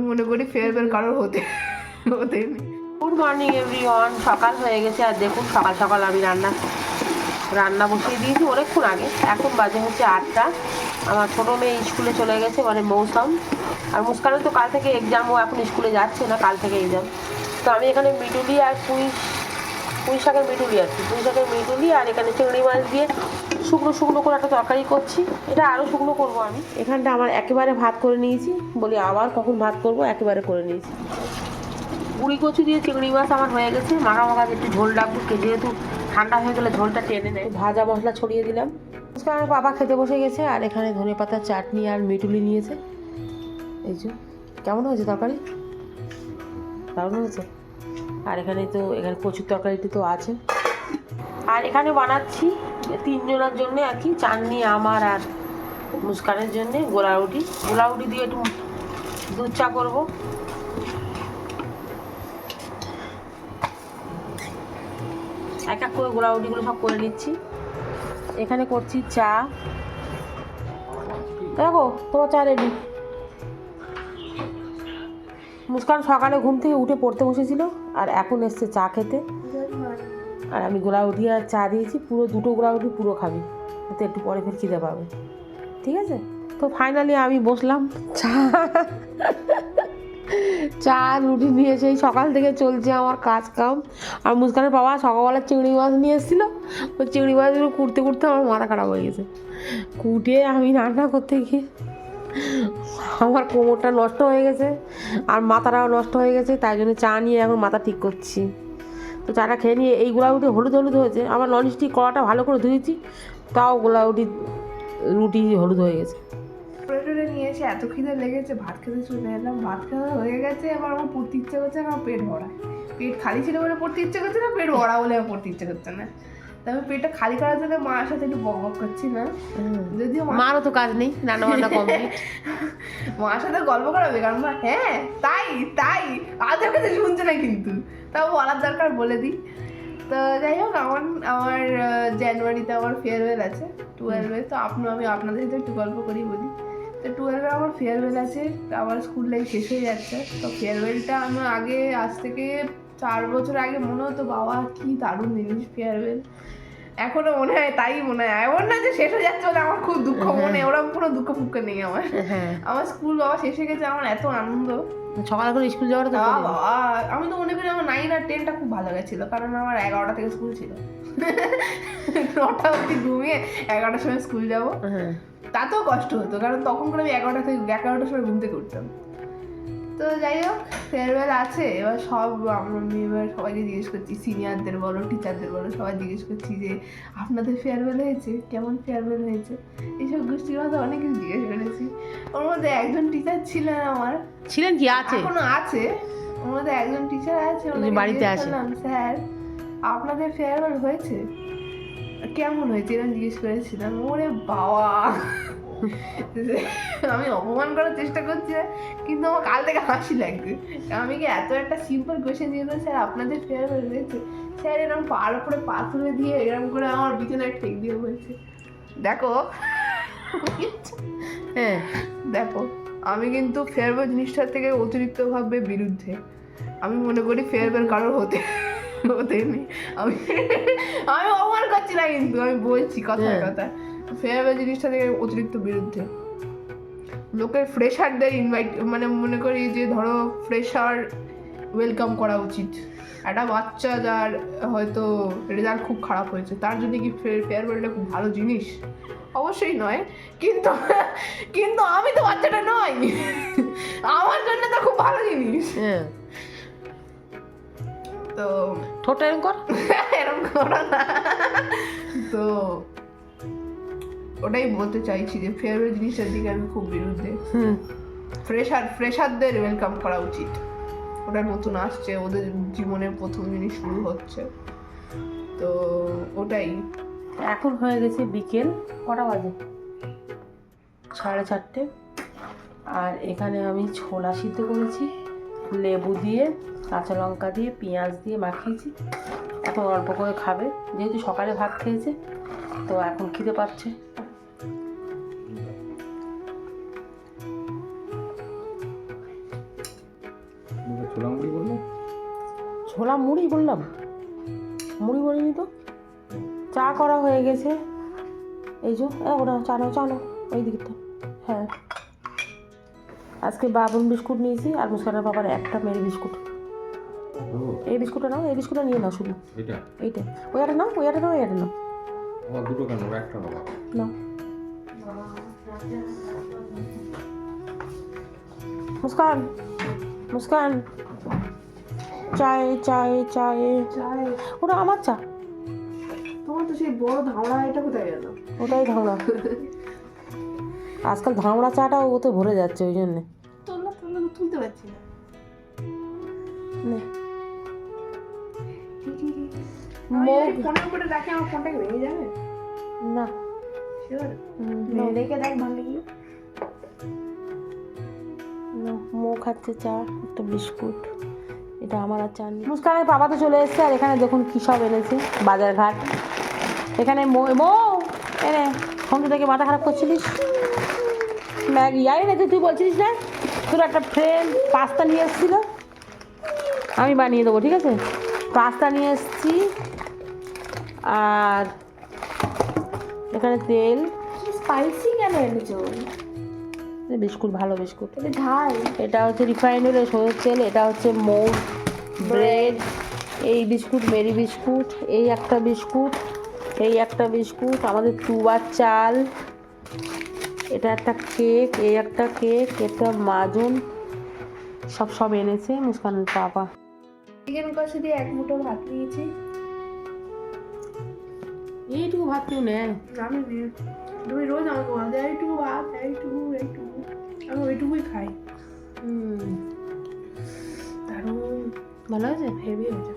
মনে করি ফেয়ারওয়েল কারোর হতে নেই। Good morning everyone. সকাল হয়ে গেছে আর দেখুন সকাল সকাল আমি রান্না বসিয়ে দিয়েছি অনেকক্ষণ আগে। এখন বাজে হচ্ছে 8টা। আমার ছোটো মেয়ে স্কুলে চলে গেছে, মানে মৌসুম। আর মুস্কানের তো কাল থেকে এক্সাম, ও এখন স্কুলে যাচ্ছে না, কাল থেকে এক্সাম। তো আমি এখানে মিডুলি আর পুঁই শাকের মিডুলি আর এখানে চিংড়ি মাছ দিয়ে শুকনো করে একটা তরকারি করছি। এটা আরও শুকনো করবো আমি। এখানটা আমার একেবারে ভাত করে নিয়েছি, বলি আবার কখন ভাত করবো, একেবারে করে নিয়েছি। পুরি কচু দিয়ে চিংড়ি মাছ আমার হয়ে গেছে। মাখা একটু ঝোল রাখবো, যেহেতু ঠান্ডা হয়ে গেলে ঝোলটা টেনে নেয়। ভাজা মশলা ছড়িয়ে দিলাম। আজকে আমার বাবা খেতে বসে গেছে, আর এখানে ধনেপাতার চাটনি আর মিটুলি নিয়েছে। এই যে কেমন হয়েছে তরকারি? দারুণ হয়েছে। আর এখানে কচুর তরকারিটি তো আছে। আর এখানে বানাচ্ছি 3 জনের জন্য আর কি, চাটনি আমার আর মুস্কানের জন্য গোলা রুটি দিয়ে একটু দুধ চা করবো। এক এক করে গোলা রুটিগুলো সব করে নিচ্ছি। এখানে করছি চা। দেখো তোমার চা রেডি। মুস্কান সকালে ঘুম থেকে উঠে পড়তে বসেছিল, আর এখন এসছে চা খেতে। আর আমি গোলা রুটি আর চা দিয়েছি, পুরো 2টো গোলা রুটি পুরো খাবি, তো একটু পরে ফের খিদে পাবে, ঠিক আছে? তো ফাইনালি আমি বসলাম চা রুটি নিয়ে সেই সকাল থেকে চলছে আমার কাজ কাম। আর মুস্কানের বাবা সকালবেলা চিংড়ি মাছ নিয়ে এসেছিলো, ওই চিংড়ি মাছগুলো কুটতে আমার মাথা খারাপ হয়ে গেছে। কুটে আমি রান্না করতে গিয়ে আমার কোমরটা নষ্ট হয়ে গেছে, আর মাথাটাও নষ্ট হয়ে গেছে। তাই জন্য চা নিয়ে এখন মাথা ঠিক করছি। তো চাটা খেয়ে নিয়ে এই গোলা রুটি হলুদ হয়েছে। আমার ননস্টিক কড়াটা ভালো করে ধুয়েছি, তাও গোলা রুটি হলুদ হয়ে গেছে। নিয়ে এসে এত খিদে লেগেছে, ভাত খেতে চলে এলাম। ভাত খাওয়া হয়ে গেছে, এবার আমার পড়তে ইচ্ছে করছে, আমার পেট ভরা। পেট খালি ছিল বলে পড়তে ইচ্ছে করছে না, পেট ভরা বলে আমার পড়তে ইচ্ছে করছে না। তবে পেটটা খালি করার জন্য মার সাথে একটু বক করছি না, যদিও মারও তো কাজ নেই, রান্না বান্না কমপ্লিট। মার সাথে গল্প করাবে, কারণ মা হ্যাঁ তাই আজ কাছে শুনছে না, কিন্তু তাও বলার দরকার বলে দিই। তো যাই হোক, আমার জানুয়ারিতে আমার ফেয়ারওয়েল আছে 12-এ। তো আমি আপনাদের সাথে একটু গল্প করি বলি। তো 12-এ আমার ফেয়ারওয়েল আছে, আমার স্কুল লাইফ শেষ হয়ে যাচ্ছে। তো ফেয়ারওয়েলটা আমার আজ থেকে 4 বছর আগে মনে হতো বাবা কি দারুণ জিনিস ফেয়ারওয়েল। এখনো মনে হয়, তাই মনে হয়। এমন না যে শেষ হয়ে যাচ্ছে বলে আমার খুব দুঃখ মনে, ওরকম কোনো দুঃখ ফুক্ষ নেই আমার। আমার স্কুল বাবা শেষ হয়ে গেছে, আমার এত আনন্দ। সকালে করে স্কুল যাওয়াটা তো বাবা, আমি তো মনে করি আমার 9 আর 10টা খুব ভালো গেছিল, কারণ আমার 11টা থেকে স্কুল ছিল। 9টা অবধি ঘুমিয়ে 11টার সময় স্কুল যাবো। তাতেও কষ্ট হতো, কারণ তখন করে আমি 11টার সময় ঘুম থেকে উঠতাম। তো যাই হোক, ফেয়ারওয়েল আছে। এবার আমি সবাইকে জিজ্ঞেস করছি, সিনিয়রদের বলো, টিচারদের বলো, সবাই জিজ্ঞেস করছি যে আপনাদের ফেয়ারওয়েল হয়েছে, কেমন ফেয়ারওয়েল হয়েছে, এইসব গোষ্ঠীর মধ্যে অনেক কিছু জিজ্ঞেস করেছি। ওর মধ্যে একজন টিচার ছিলেন কি আছে, এখনো আছে। ওর মধ্যে একজন টিচার আছে, বাড়িতে আসলাম, স্যার আপনাদের ফেয়ারওয়েল হয়েছে, কেমন হয়েছে এরকম জিজ্ঞেস করেছিলাম। ওরে বাবা, আমি অপমান করার চেষ্টা করছি, কিন্তু আমার কাল থেকে হাসি লাগছে। আমি কি এত একটা সিম্পল কোয়েশ্চেন দিয়ে স্যার আপনাদের ফেয়ারওয়েল হয়েছে, স্যার এরকম পার উপরে পা তুলে দিয়ে এরকম করে আমার বিছানায় ঠেক দিয়ে বলছে দেখো দেখো আমি কিন্তু ফেয়ারওয়েল জিনিসটার থেকে অতিরিক্তভাবে বিরুদ্ধে। আমি মনে করি ফেয়ারওয়েল কারোর হতে নেই। আমি অপমান করছি না, কিন্তু আমি বলছি কথায় কথায় ফেয়ারওয়েল জিনিসটা থেকে অতিরিক্ত বিরুদ্ধে। লোকের ফ্রেশারদের মানে মনে করি যে ধরো ফ্রেশার ওয়েলকাম করা উচিত। একটা বাচ্চা যার হয়তো রেজাল্ট খুব খারাপ হয়েছে, তার জন্য কি ফেয়ারওয়েলটা খুব ভালো জিনিস? অবশ্যই নয়, কিন্তু আমি তো বাচ্চাটা নই, আমার জন্য তো খুব ভালো জিনিস। তো ঠোঁট এরকম করো না। তো ওটাই বলতে চাইছি যে ফেয়ারওয়েল জিনিসটার দিকে আমি খুব বিরুদ্ধে। ফ্রেশারদের ওয়েলকাম করা উচিত। ওটা নতুন আসছে, ওদের জীবনের প্রথম জিনিস শুরু হচ্ছে, তো ওটাই। এখন হয়ে গেছে বিকেল, কটা বাজে? 4:30। আর এখানে আমি ছোলা সিদ্ধ করেছি, লেবু দিয়ে, কাঁচা লঙ্কা দিয়ে, পেঁয়াজ দিয়ে মাখিয়েছি। এখন অল্প করে খাবে, যেহেতু সকালে ভাত খেয়েছে, তো এখন খিদে পাচ্ছে। ছোলা মুড়ি বললে? ছোলা মুড়ি বললাম? মুড়ি বলিনি তো। চা করা হয়ে গেছে। এই যে ওটা চানো ওই দিকটা। হ্যাঁ, আজকে বাবন বিস্কুট নিয়েছি আর মুস্কানের বাবার একটা মেরি বিস্কুট। এই বিস্কুটটা নাও, এই বিস্কুটটা নিয়ে নাও শুধু। এইটা ওইটা নাও, ওইটা নাও, এটা নাও। আমার দুটো কেন, একটা বাবা না। মুস্কান চায় চায় চায় চাই। ওটা আমার চা। তোমার তো সেই বড় ধাওড়া, এটা কোথায় গেল? ওটাই ধাওড়া। আজকাল ধাওড়া চাটাও ওতে ভরে যাচ্ছে, ওই জন্যে। তুলতে পারছি না। নে। ফোনের উপরে রাখি, আমার ফোনটা ভেঙে যাবে না। শিওর? না। রেখে দেখ ভাঙলে গিয়ে। মো খাচ্ছে চা, একটা বিস্কুট। এটা আমার আর চা নেই। মুস্কানের বাবা তো চলে এসছে, আর এখানে দেখুন কী সব এনেছে বাজার ঘাট। এখানে এনে ফোন থেকে মাথা খারাপ করছিলিস। ম্যাগি আই না, তুই বলছিলিস না তোর একটা ফ্রেন্ড পাস্তা নিয়ে এসেছিল, আমি বানিয়ে দেবো, ঠিক আছে? পাস্তা নিয়ে এসেছি, আর এখানে তেল। স্পাইসি কেন এনেছো? বিস্কুট, ভালো বিস্কুট। এটা ঝাল। এটা হচ্ছে রিফাইন্ড অয়েলের সরষের তেল। এটা হচ্ছে মৌর ব্রেড। এই বিস্কুট মেরি বিস্কুট। এই একটা বিস্কুট, এই একটা বিস্কুট। আমাদের তুবার চাল। এটা একটা কেক, এই একটা কেক, এটা মাজন। সব এনেছে মুস্কানের বাবা। চিকেন কষা দিয়ে এক মুঠো ভাত নিয়েছি। এইটুকু ভাত কেউ নেয়? আমি তুমি রোজ আমাকে বলো এইটুকু ভাত, এইটুকু। আমি ওইটুকুই খাই। হুম, দারুণ ভালো হয়েছে। হেভি হয়েছে।